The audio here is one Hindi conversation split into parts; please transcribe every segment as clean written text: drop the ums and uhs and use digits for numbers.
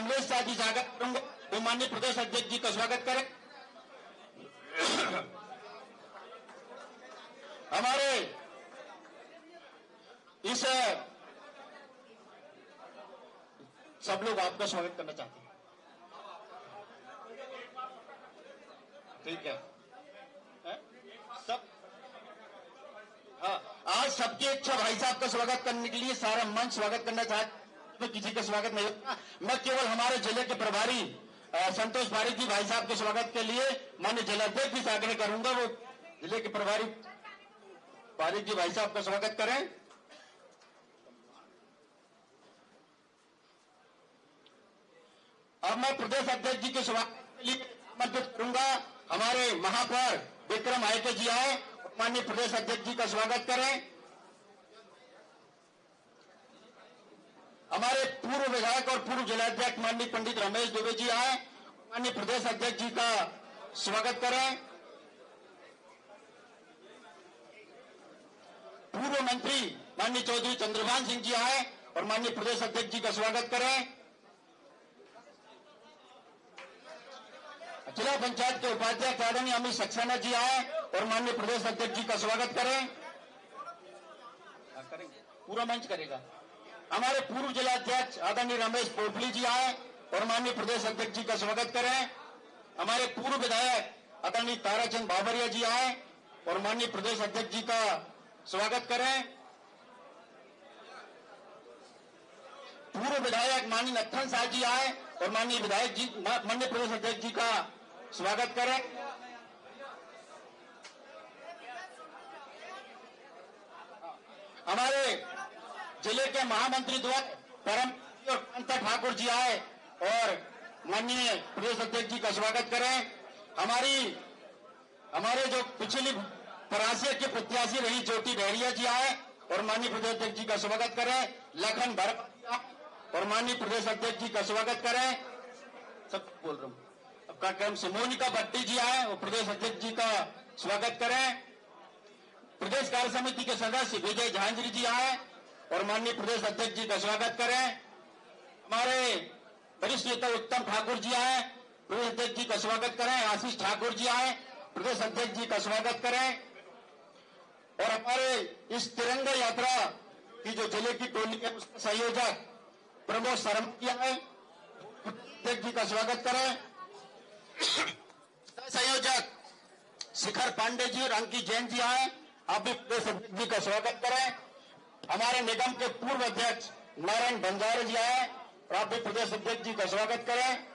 कमलेश शाह जी स्वागत करूंगा। वो माननीय प्रदेश अध्यक्ष जी का स्वागत करें। हमारे इस सब लोग आपका स्वागत करना चाहते हैं। ठीक है, सब हाँ, आज सबकी इच्छा भाई साहब का स्वागत करने के लिए सारा मंच स्वागत करना चाहता, मैं किसी का स्वागत नहीं होता। मैं केवल हमारे जिले के प्रभारी संतोष पारिक जी भाई साहब के स्वागत के लिए माननीय जिलाध्यक्ष जी से आग्रह करूंगा, वो जिले के प्रभारी पारिक जी भाई साहब का स्वागत करें। अब मैं प्रदेश अध्यक्ष जी के स्वागत के लिए आमंत्रित करूंगा हमारे महापौर विक्रम आयके जी आए, माननीय प्रदेश अध्यक्ष जी का स्वागत करें। हमारे पूर्व विधायक और पूर्व जिलाध्यक्ष माननीय पंडित रमेश दुबे जी आए, माननीय प्रदेश अध्यक्ष जी का स्वागत करें। पूर्व मंत्री माननीय चौधरी चंद्रभान सिंह जी आए और माननीय प्रदेश अध्यक्ष जी का स्वागत करें। जिला पंचायत के उपाध्यक्ष आदरणीय अमित सक्सेना जी आए और माननीय प्रदेश अध्यक्ष जी का स्वागत करें। पूरा मंच करेगा। हमारे पूर्व जिलाध्यक्ष आदरणीय रमेश पोपली जी आए और माननीय प्रदेश अध्यक्ष जी का स्वागत करें। हमारे पूर्व विधायक आदरणीय ताराचंद बाबरिया जी आए और माननीय प्रदेश अध्यक्ष जी का स्वागत करें। पूर्व विधायक माननीय नत्थन शाह जी आए और माननीय विधायक जी माननीय प्रदेश अध्यक्ष जी का स्वागत करें। हमारे जिले के महामंत्री द्वारा परम और कांता ठाकुर जी आए और माननीय प्रदेश अध्यक्ष जी का स्वागत करें। हमारे जो पिछली परासिया के प्रत्याशी रही ज्योति डहरिया जी आए और माननीय प्रदेश अध्यक्ष जी का स्वागत करें। लखन भरत और माननीय प्रदेश अध्यक्ष जी का स्वागत करें। सब बोल रहा हूं। अब कार्यक्रम से मोनिका भट्टी जी आए और प्रदेश अध्यक्ष जी का स्वागत करें। प्रदेश कार्य समिति के सदस्य विजय झांझरी जी आए और माननीय प्रदेश अध्यक्ष जी का स्वागत करें। हमारे वरिष्ठ नेता उत्तम ठाकुर जी आए, प्रदेश अध्यक्ष जी का स्वागत करें। आशीष ठाकुर जी आए, प्रदेश अध्यक्ष जी का स्वागत करें। और हमारे इस तिरंगा यात्रा की जो जिले की टोली है उसके संयोजक प्रमोद शर्मा जी आए, अध्यक्ष जी का स्वागत करें। संयोजक शिखर पांडे जी और अंकित जैन जी आए, आप भी प्रदेश अध्यक्ष जी का स्वागत करें। हमारे निगम के पूर्व अध्यक्ष नारायण बंजारे जी आए और आप भी प्रदेश अध्यक्ष जी का स्वागत करें।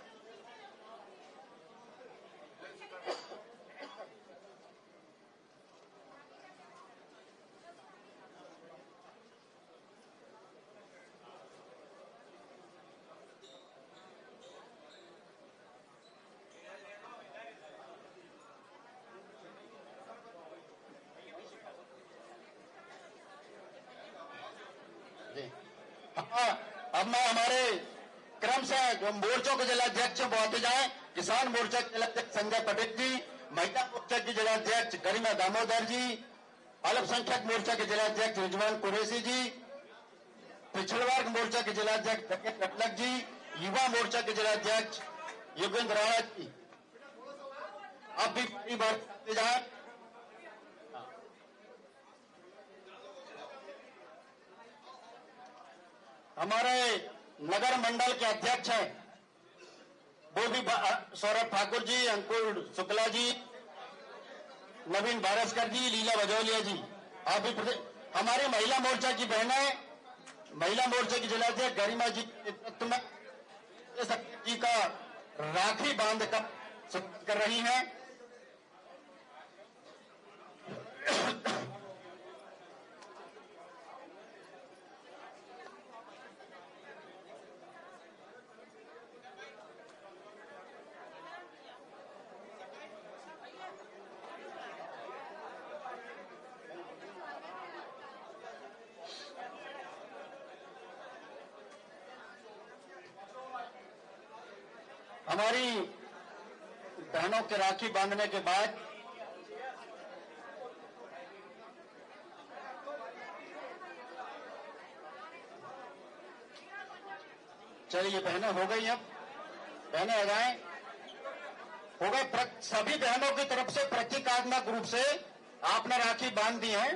अब मैं हमारे क्रम से जो मोर्चों के जिलाध्यक्ष बहुत जाए, किसान मोर्चा के जिलाध्यक्ष संजय पटेल जी, महिला मोर्चा के जिलाध्यक्ष गरिमा दामोदर जी, अल्पसंख्यक मोर्चा के जिलाध्यक्ष रिजवान कुरैशी जी, पिछड़ वर्ग मोर्चा के जिलाध्यक्ष रटलक जी, युवा मोर्चा के जिलाध्यक्ष योगेंद्र राणा जी, आप भी बारी जाए। हमारे नगर मंडल के अध्यक्ष हैं वो भी सौरभ ठाकुर जी, अंकुर शुक्ला जी, नवीन बारसकर जी, लीला बजौलिया जी, आप भी। हमारे महिला मोर्चा की बहनें महिला मोर्चा की जिलाध्यक्ष गरिमा जी के नेतृत्व में जी का राखी बांध कर रही हैं। हमारी बहनों के राखी बांधने के बाद चलिए बहनें हो गई अब। बहनें आ जाएं। हो गए। सभी बहनों की तरफ से प्रतीकात्मक रूप से आपने राखी बांध दी है,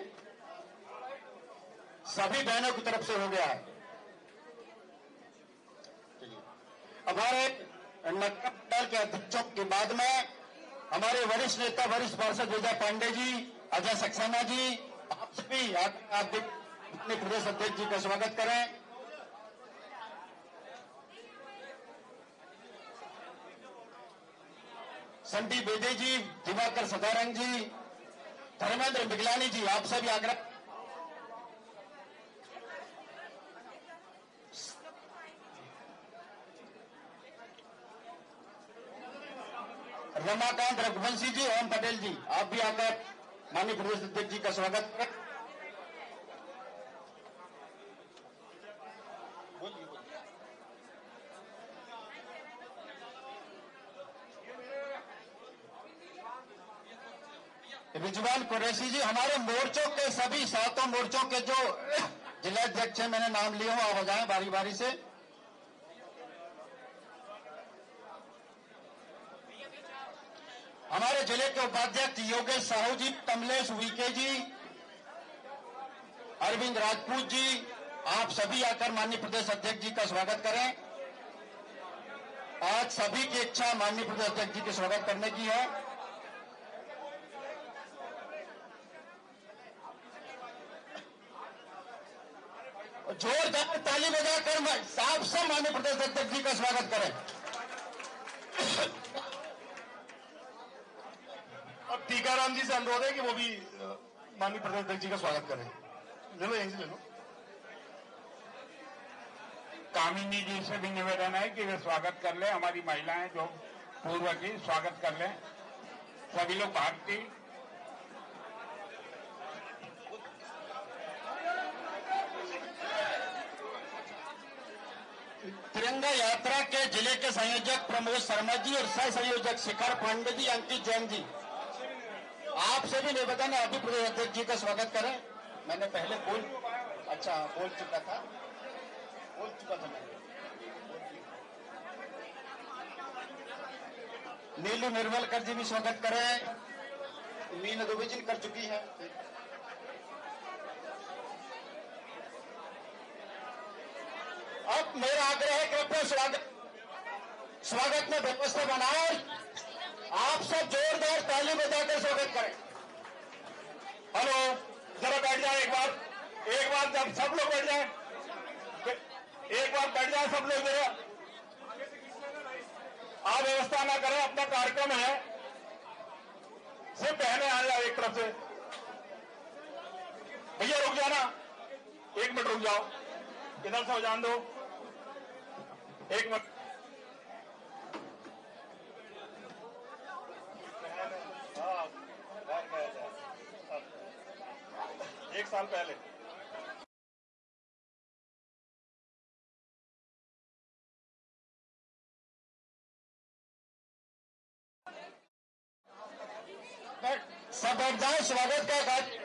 सभी बहनों की तरफ से हो गया है। हमारे नगर मंडल के अध्यक्षों के बाद में हमारे वरिष्ठ नेता, वरिष्ठ पार्षद विजय पांडे जी, अजय सक्सेना जी, आप सभी आप अपने प्रदेश अध्यक्ष जी का स्वागत करें। संटी बेदे जी, दिवाकर सदारंग जी, धर्मेंद्र बिगलानी जी, आप सभी आग्रह। रमाकांत रघुवंशी जी, ओम पटेल जी, आप भी आकर माननीय प्रदेश अध्यक्ष जी का स्वागत करें। रिजवान कुरैशी जी, हमारे मोर्चों के सभी 7 मोर्चों के जो जिलाध्यक्ष हैं, मैंने नाम लिए हो, आप हो जाएं बारी बारी से। हमारे जिले के उपाध्यक्ष योगेश साहू जी, कमलेश वीके जी, अरविंद राजपूत जी, आप सभी आकर माननीय प्रदेश अध्यक्ष जी का स्वागत करें। आज सभी की इच्छा माननीय प्रदेश अध्यक्ष जी के स्वागत करने की है। जोरदार ताली बजाकर साफ से माननीय प्रदेश अध्यक्ष जी का स्वागत करें। अब टीकाराम जी से अनुरोध है कि वो भी माननीय प्रदेश अध्यक्ष जी का स्वागत करें। ले लो, यहीं से ले लो। कामिनी जी से भी निवेदन है कि वे स्वागत कर ले, हमारी महिलाएं जो पूर्व की स्वागत कर लें। सभी लोग भारतीय तिरंगा यात्रा के जिले के संयोजक प्रमोद शर्मा जी और सह संयोजक शिखर पांडे जी, अंकित जैन जी, आप से भी निवेदन है अभी प्रदेश अध्यक्ष जी का स्वागत करें। मैंने पहले बोल चुका था मैंने। नीलू निर्मलकर जी भी स्वागत करें। मीना दुबे जी कर चुकी है। अब मेरा आग्रह है कि कृपया स्वागत में व्यवस्था बनाए। आप सब जोरदार ताली बजाकर स्वागत करें। हेलो, जरा बैठ जाए एक बार जब सब लोग बैठ जाए, एक बार बैठ जाए सब लोग। जरा आप व्यवस्था ना करें, अपना कार्यक्रम है, सिर्फ बहने आ जाए एक तरफ से। भैया रुक जाना, 1 मिनट रुक जाओ, इधर से हो जान दो, 1 मिनट। 1 साल पहले सब बैठ जाए, स्वागत का कार्य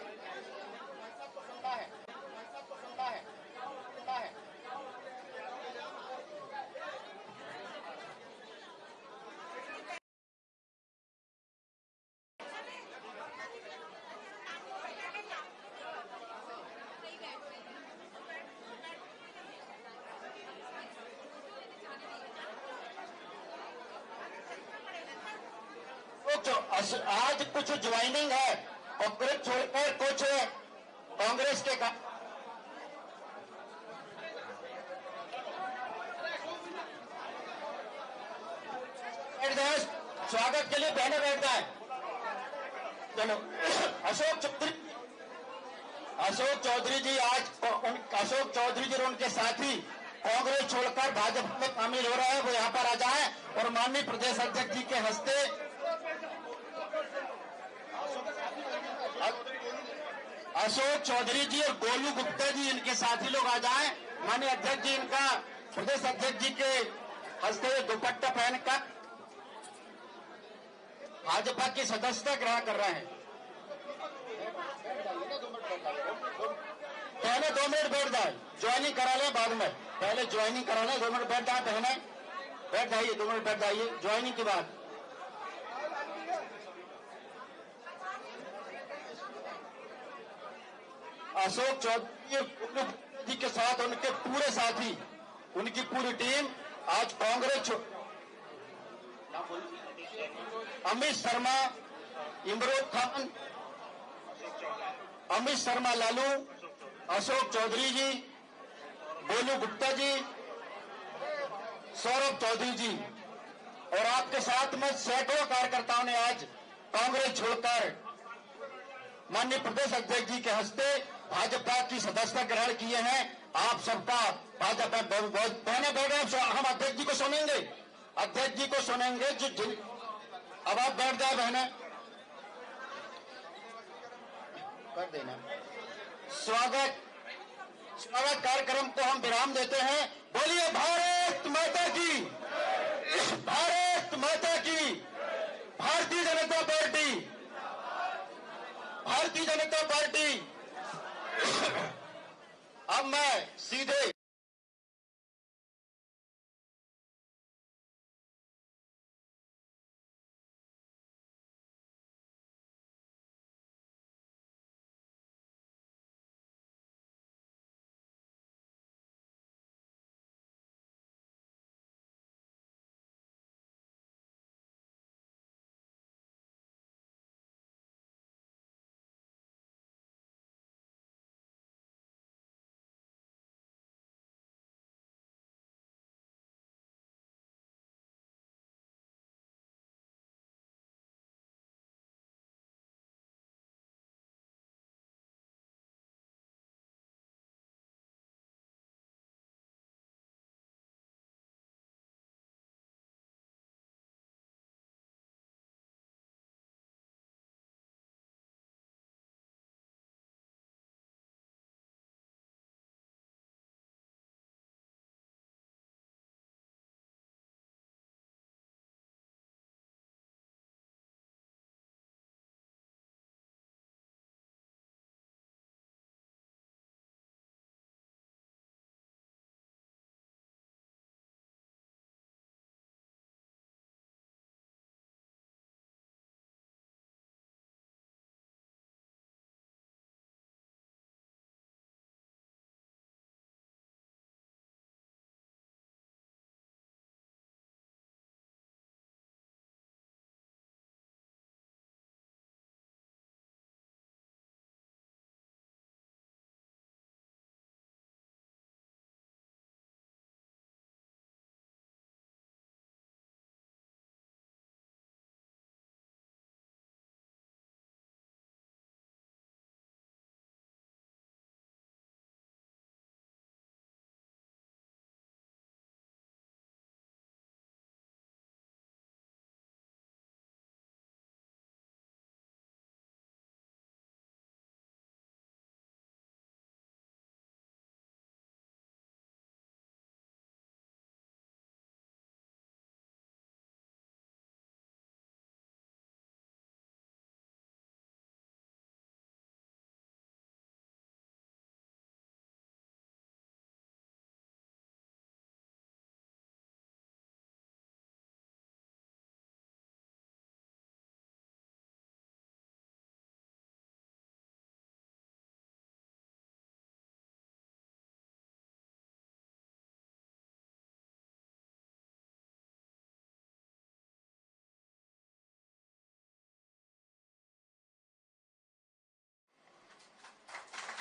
आज कुछ ज्वाइनिंग है और कुछ छोड़कर कुछ कांग्रेस के स्वागत के लिए बहने बैठ जाए। चलो, अशोक चौधरी जी अशोक चौधरी जी और उनके साथी कांग्रेस छोड़कर भाजपा में शामिल हो रहे हैं, वो यहाँ पर आ जाए और माननीय प्रदेश अध्यक्ष जी के हस्ते अशोक चौधरी जी और गोलू गुप्ता जी, इनके साथी लोग आ जाएं। माननीय अध्यक्ष जी इनका प्रदेश अध्यक्ष जी के हस्ते दुपट्टा पहनकर भाजपा की सदस्यता ग्रहण कर रहे हैं। पहले 2 मिनट बैठ जाए, ज्वाइनिंग करा लें बाद में, पहले ज्वाइनिंग करा लें, 2 मिनट बैठ जाए। पहले बैठ जाइए, 2 मिनट बैठ जाइए ज्वाइनिंग के बाद। अशोक चौधरी जी के साथ उनके पूरे साथी, उनकी पूरी टीम आज कांग्रेस अमित शर्मा, इमरान खान, अमित शर्मा लालू, अशोक चौधरी जी, बोलू गुप्ता जी, सौरभ चौधरी जी और आपके साथ में सैकड़ों कार्यकर्ताओं ने आज कांग्रेस छोड़कर माननीय प्रदेश अध्यक्ष जी के हस्ते भाजपा की सदस्यता ग्रहण किए हैं। आप सबका भाजपा बहने बैठ गए, हम अध्यक्ष जी को सुनेंगे, अध्यक्ष जी को सुनेंगे। अब आप बैठ जाए बहने, कर देना। स्वागत कार्यक्रम को हम विराम देते हैं। बोलिए भारत माता की, भारत माता की, भारतीय जनता पार्टी, भारतीय जनता पार्टी। अब मैं सीधे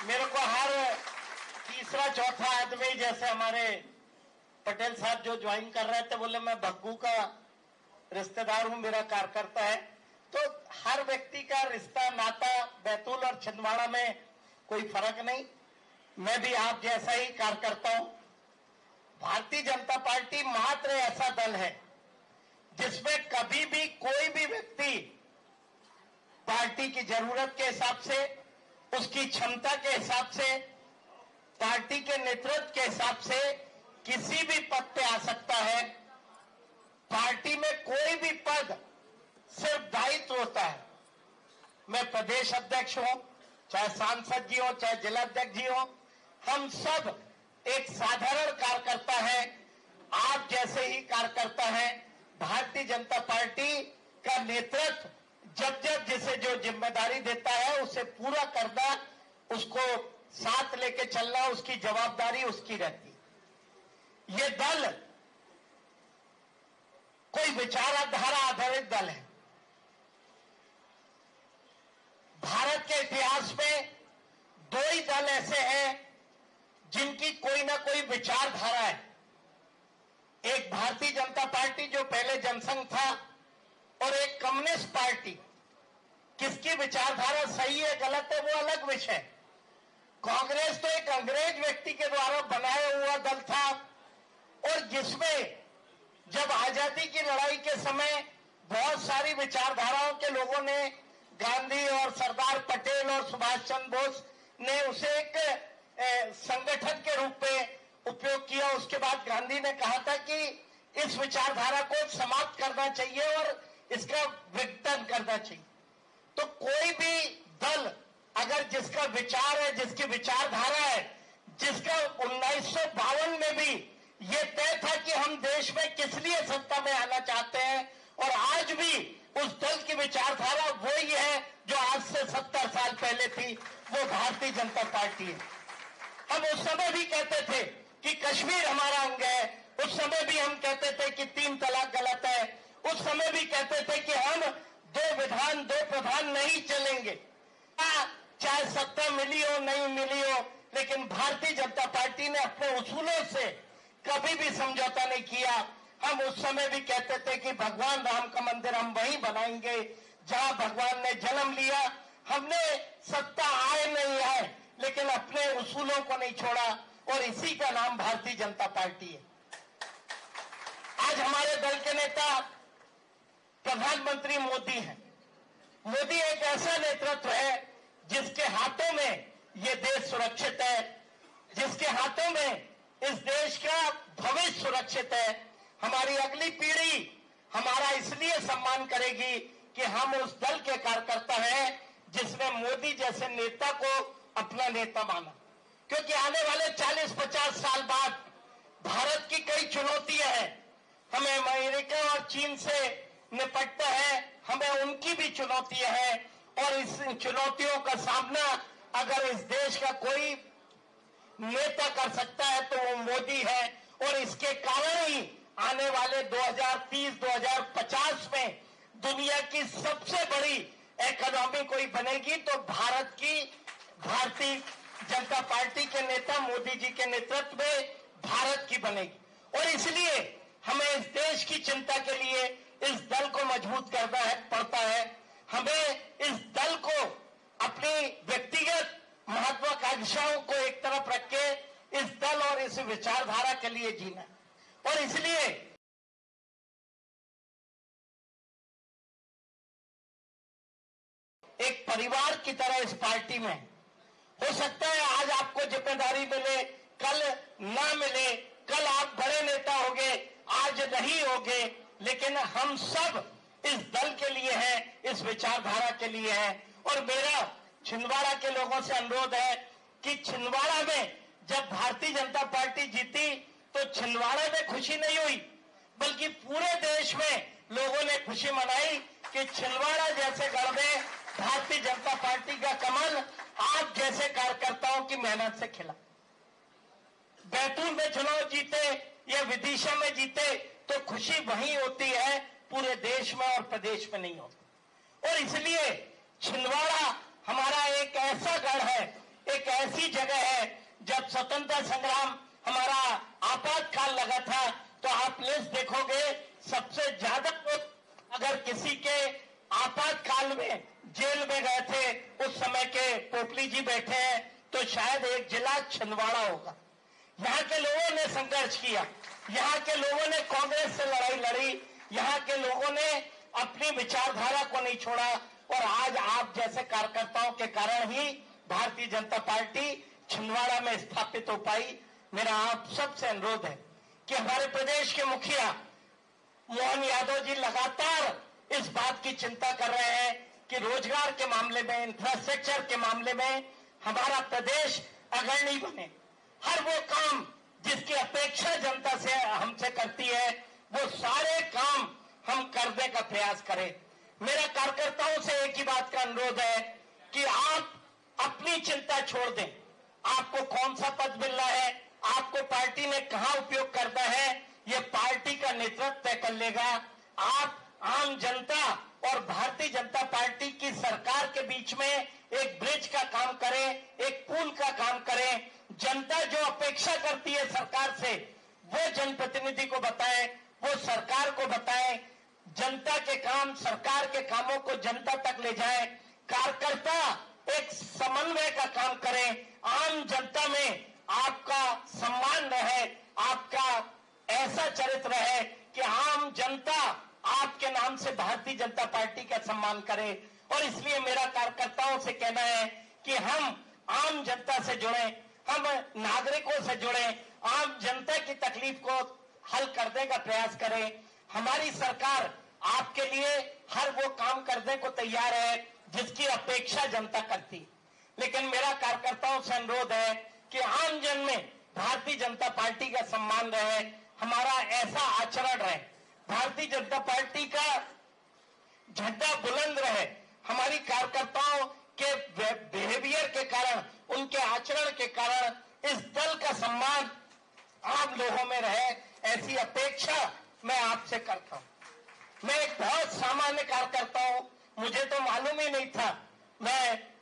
मेरे को हर तीसरा चौथा आदमी, जैसे हमारे पटेल साहब जो ज्वाइन कर रहे थे, बोले मैं भग्गू का रिश्तेदार हूं, मेरा कार्यकर्ता है। तो हर व्यक्ति का रिश्ता नाता बैतूल और छिंदवाड़ा में कोई फर्क नहीं। मैं भी आप जैसा ही कार्यकर्ता हूं। भारतीय जनता पार्टी मात्र ऐसा दल है जिसमें कभी भी कोई भी व्यक्ति पार्टी की जरूरत के हिसाब से, उसकी क्षमता के हिसाब से, पार्टी के नेतृत्व के हिसाब से किसी भी पद पे आ सकता है। पार्टी में कोई भी पद सिर्फ दायित्व होता है। मैं प्रदेश अध्यक्ष हूं, चाहे सांसद जी हो, चाहे जिला अध्यक्ष जी हो, हम सब एक साधारण कार्यकर्ता है आप जैसे ही कार्यकर्ता हैं, भारतीय जनता पार्टी का नेतृत्व जब जब जिसे जो जिम्मेदारी देता है उसे पूरा करना, उसको साथ लेके चलना, उसकी जवाबदारी उसकी रहती है। ये दल कोई विचारधारा आधारित दल है। भारत के इतिहास में दो ही दल ऐसे हैं जिनकी कोई ना कोई विचारधारा है। एक भारतीय जनता पार्टी जो पहले जनसंघ था, और एक कम्युनिस्ट पार्टी। किसकी विचारधारा सही है गलत है वो अलग विषय। कांग्रेस तो एक अंग्रेज व्यक्ति के द्वारा बनाया हुआ दल था, और जिसमें जब आजादी की लड़ाई के समय बहुत सारी विचारधाराओं के लोगों ने, गांधी और सरदार पटेल और सुभाष चंद्र बोस ने उसे एक संगठन के रूप में उपयोग किया। उसके बाद गांधी ने कहा था कि इस विचारधारा को समाप्त करना चाहिए और इसका विघटन करना चाहिए। तो कोई भी दल अगर जिसका विचार है, जिसकी विचारधारा है, जिसका 1952 में भी ये तय था कि हम देश में किस लिए सत्ता में आना चाहते हैं, और आज भी उस दल की विचारधारा वही है जो आज से 70 साल पहले थी, वो भारतीय जनता पार्टी है। हम उस समय भी कहते थे कि कश्मीर हमारा अंग है, उस समय भी हम कहते थे कि 3 तलाक गलत है, उस समय भी कहते थे कि हम 2 विधान 2 प्रधान नहीं चलेंगे। चाहे सत्ता मिली हो नहीं मिली हो, लेकिन भारतीय जनता पार्टी ने अपने उसूलों से कभी भी समझौता नहीं किया। हम उस समय भी कहते थे कि भगवान राम का मंदिर हम वहीं बनाएंगे जहां भगवान ने जन्म लिया। हमने सत्ता आए नहीं आए, लेकिन अपने उसूलों को नहीं छोड़ा, और इसी का नाम भारतीय जनता पार्टी है। आज हमारे दल के नेता प्रधानमंत्री मोदी हैं। मोदी एक ऐसा नेतृत्व है जिसके हाथों में ये देश सुरक्षित है, जिसके हाथों में इस देश का भविष्य सुरक्षित है। हमारी अगली पीढ़ी हमारा इसलिए सम्मान करेगी कि हम उस दल के कार्यकर्ता हैं जिसने मोदी जैसे नेता को अपना नेता माना। क्योंकि आने वाले 40-50 साल बाद भारत की कई चुनौतियां हैं। हमें अमेरिका और चीन से निपटना है, हमें उनकी भी चुनौतियां हैं, और इस चुनौतियों का सामना अगर इस देश का कोई नेता कर सकता है तो वो मोदी है। और इसके कारण ही आने वाले 2030-2050 में दुनिया की सबसे बड़ी इकोनॉमी कोई बनेगी तो भारत की, भारतीय जनता पार्टी के नेता मोदी जी के नेतृत्व में भारत की बनेगी। और इसलिए हमें इस देश की चिंता के लिए इस दल को मजबूत करना पड़ता है। हमें इस दल को अपनी व्यक्तिगत महत्वाकांक्षाओं को एक तरफ रख के इस दल और इस विचारधारा के लिए जीना, और इसलिए एक परिवार की तरह इस पार्टी में हो सकता है आज आपको जिम्मेदारी मिले, कल ना मिले, कल आप बड़े नेता होंगे, आज नहीं होंगे, लेकिन हम सब इस दल के लिए हैं, इस विचारधारा के लिए हैं। और मेरा छिंदवाड़ा के लोगों से अनुरोध है कि छिंदवाड़ा में जब भारतीय जनता पार्टी जीती तो छिंदवाड़ा में खुशी नहीं हुई, बल्कि पूरे देश में लोगों ने खुशी मनाई कि छिंदवाड़ा जैसे गढ़ में भारतीय जनता पार्टी का कमल आप जैसे कार्यकर्ताओं की मेहनत से खिला। बैतूल में चुनाव जीते या विदिशा में जीते तो खुशी वहीं होती है, पूरे देश में और प्रदेश में नहीं होती। और इसलिए छिंदवाड़ा हमारा एक ऐसा गढ़ है, एक ऐसी जगह है, जब स्वतंत्रता संग्राम हमारा आपातकाल लगा था तो आप लिस्ट देखोगे सबसे ज्यादा अगर किसी के आपातकाल में जेल में गए थे उस समय के पोपली जी बैठे हैं तो शायद एक जिला छिंदवाड़ा होगा। यहाँ के लोगों ने संघर्ष किया, यहाँ के लोगों ने कांग्रेस से लड़ाई लड़ी, यहाँ के लोगों ने अपनी विचारधारा को नहीं छोड़ा, और आज आप जैसे कार्यकर्ताओं के कारण ही भारतीय जनता पार्टी छिंदवाड़ा में स्थापित हो पाई। मेरा आप सबसे अनुरोध है कि हमारे प्रदेश के मुखिया मोहन यादव जी लगातार इस बात की चिंता कर रहे हैं कि रोजगार के मामले में, इंफ्रास्ट्रक्चर के मामले में हमारा प्रदेश अग्रणी बने। हर वो काम जिसकी अपेक्षा जनता से हमसे करती है, वो सारे काम हम करने का प्रयास करें। मेरा कार्यकर्ताओं से एक ही बात का अनुरोध है कि आप अपनी चिंता छोड़ दें। आपको कौन सा पद मिल रहा है, आपको पार्टी ने कहां उपयोग करना है, ये पार्टी का नेतृत्व तय कर लेगा। आप आम जनता और भारतीय जनता पार्टी की सरकार के बीच में एक ब्रिज का काम करें, एक पुल का काम करें। जनता जो अपेक्षा करती है सरकार से, वो जनप्रतिनिधि को बताएं, वो सरकार को बताएं। जनता के काम, सरकार के कामों को जनता तक ले जाए। कार्यकर्ता एक समन्वय का काम करें। आम जनता में आपका सम्मान रहे, आपका ऐसा चरित्र है कि आम जनता आपके नाम से भारतीय जनता पार्टी का सम्मान करे। और इसलिए मेरा कार्यकर्ताओं से कहना है कि हम आम जनता से जुड़े, हम नागरिकों से जुड़े, आम जनता की तकलीफ को हल करने का प्रयास करें। हमारी सरकार आपके लिए हर वो काम करने को तैयार है जिसकी अपेक्षा जनता करती। लेकिन मेरा कार्यकर्ताओं से अनुरोध है कि आम जन में भारतीय जनता पार्टी का सम्मान रहे, हमारा ऐसा आचरण रहे, भारतीय जनता पार्टी का झंडा बुलंद रहे। हमारी कार्यकर्ताओं के बिहेवियर के कारण, उनके आचरण के कारण इस दल का सम्मान आम लोगों में रहे, ऐसी अपेक्षा मैं आपसे करता हूं। मैं एक बहुत सामान्य कार्यकर्ता हूं, मुझे तो मालूम ही नहीं था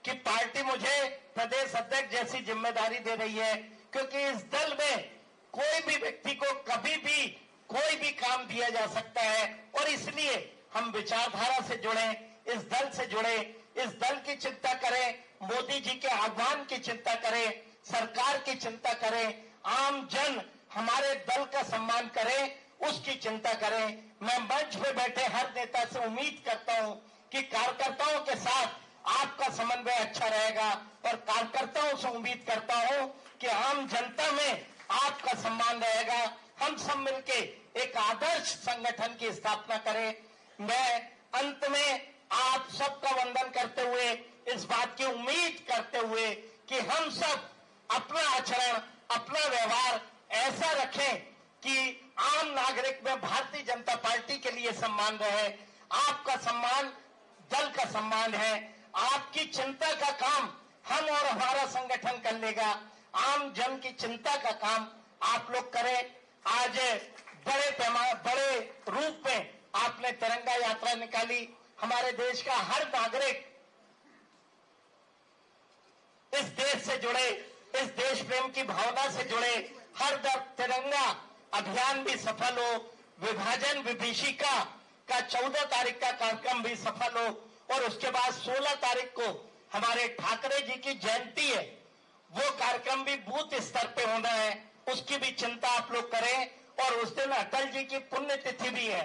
कि पार्टी मुझे प्रदेश अध्यक्ष जैसी जिम्मेदारी दे रही है, क्योंकि इस दल में कोई भी व्यक्ति को कभी भी कोई भी काम दिया जा सकता है। और इसलिए हम विचारधारा से जुड़े, इस दल से जुड़े, इस दल की चिंता करें, मोदी जी के आह्वान की चिंता करें, सरकार की चिंता करें, आम जन हमारे दल का सम्मान करें, उसकी चिंता करें। मैं मंच पे बैठे हर नेता से उम्मीद करता हूं कि कार्यकर्ताओं के साथ आपका समन्वय अच्छा रहेगा, और कार्यकर्ताओं से उम्मीद करता हूं कि आम जनता में आपका सम्मान रहेगा। हम सब मिलके एक आदर्श संगठन की स्थापना करें। मैं अंत में आप सबका वंदन करते हुए, इस बात की उम्मीद करते हुए कि हम सब अपना आचरण, अपना व्यवहार ऐसा रखें कि आम नागरिक में भारतीय जनता पार्टी के लिए सम्मान रहे। आपका सम्मान दल का सम्मान है। आपकी चिंता का काम हम और हमारा संगठन कर लेगा। आम जन की चिंता का काम आप लोग करें। आज बड़े रूप में आपने तिरंगा यात्रा निकाली। हमारे देश का हर नागरिक इस देश से जुड़े, इस देश प्रेम की भावना से जुड़े। हर तिरंगा अभियान भी सफल हो, विभाजन विभीषिका का 14 तारीख का कार्यक्रम भी सफल हो, और उसके बाद 16 तारीख को हमारे ठाकरे जी की जयंती है, वो कार्यक्रम भी बूथ स्तर पे होना है, उसकी भी चिंता आप लोग करें। और उस दिन अटल जी की पुण्यतिथि भी है,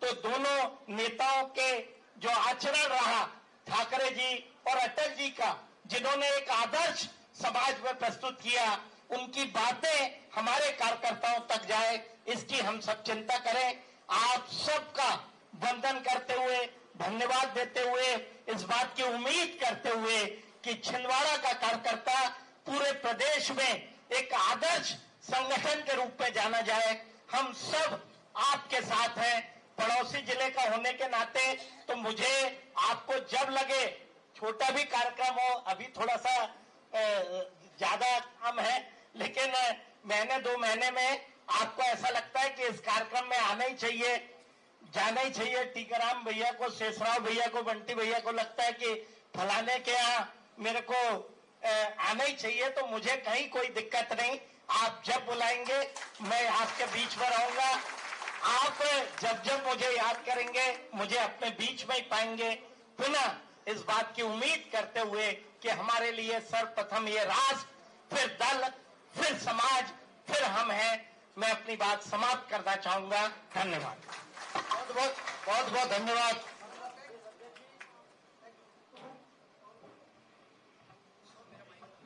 तो दोनों नेताओं के जो आचरण रहा, ठाकरे जी और अटल जी का, जिन्होंने एक आदर्श समाज में प्रस्तुत किया, उनकी बातें हमारे कार्यकर्ताओं तक जाए, इसकी हम सब चिंता करें। आप सबका वंदन करते हुए, धन्यवाद देते हुए, इस बात की उम्मीद करते हुए कि छिंदवाड़ा का कार्यकर्ता पूरे प्रदेश में एक आदर्श संगठन के रूप में जाना जाए। हम सब आपके साथ हैं। पड़ोसी जिले का होने के नाते तो मुझे आपको जब लगे, छोटा भी कार्यक्रम हो, अभी थोड़ा सा ज्यादा काम है, लेकिन महीने 2 महीने में आपको ऐसा लगता है कि इस कार्यक्रम में आना ही चाहिए, जाना ही चाहिए। टीकाराम भैया को, शेषराव भैया को, बंटी भैया को लगता है कि फलाने के यहाँ मेरे को आना ही चाहिए, तो मुझे कहीं कोई दिक्कत नहीं। आप जब बुलाएंगे मैं आपके बीच में रहूंगा। आप जब जब मुझे याद करेंगे, मुझे अपने बीच में ही पाएंगे। पुनः इस बात की उम्मीद करते हुए कि हमारे लिए सर्वप्रथम ये राष्ट्र, फिर दल, फिर समाज, फिर हम हैं। मैं अपनी बात समाप्त करना चाहूंगा। धन्यवाद। बहुत बहुत धन्यवाद।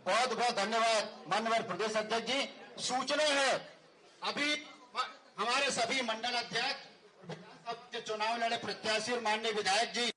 बहुत बहुत धन्यवाद माननीय प्रदेश अध्यक्ष जी। सूचना है, अभी हमारे सभी मंडल अध्यक्ष, विधानसभा के चुनाव लड़े प्रत्याशी और माननीय विधायक जी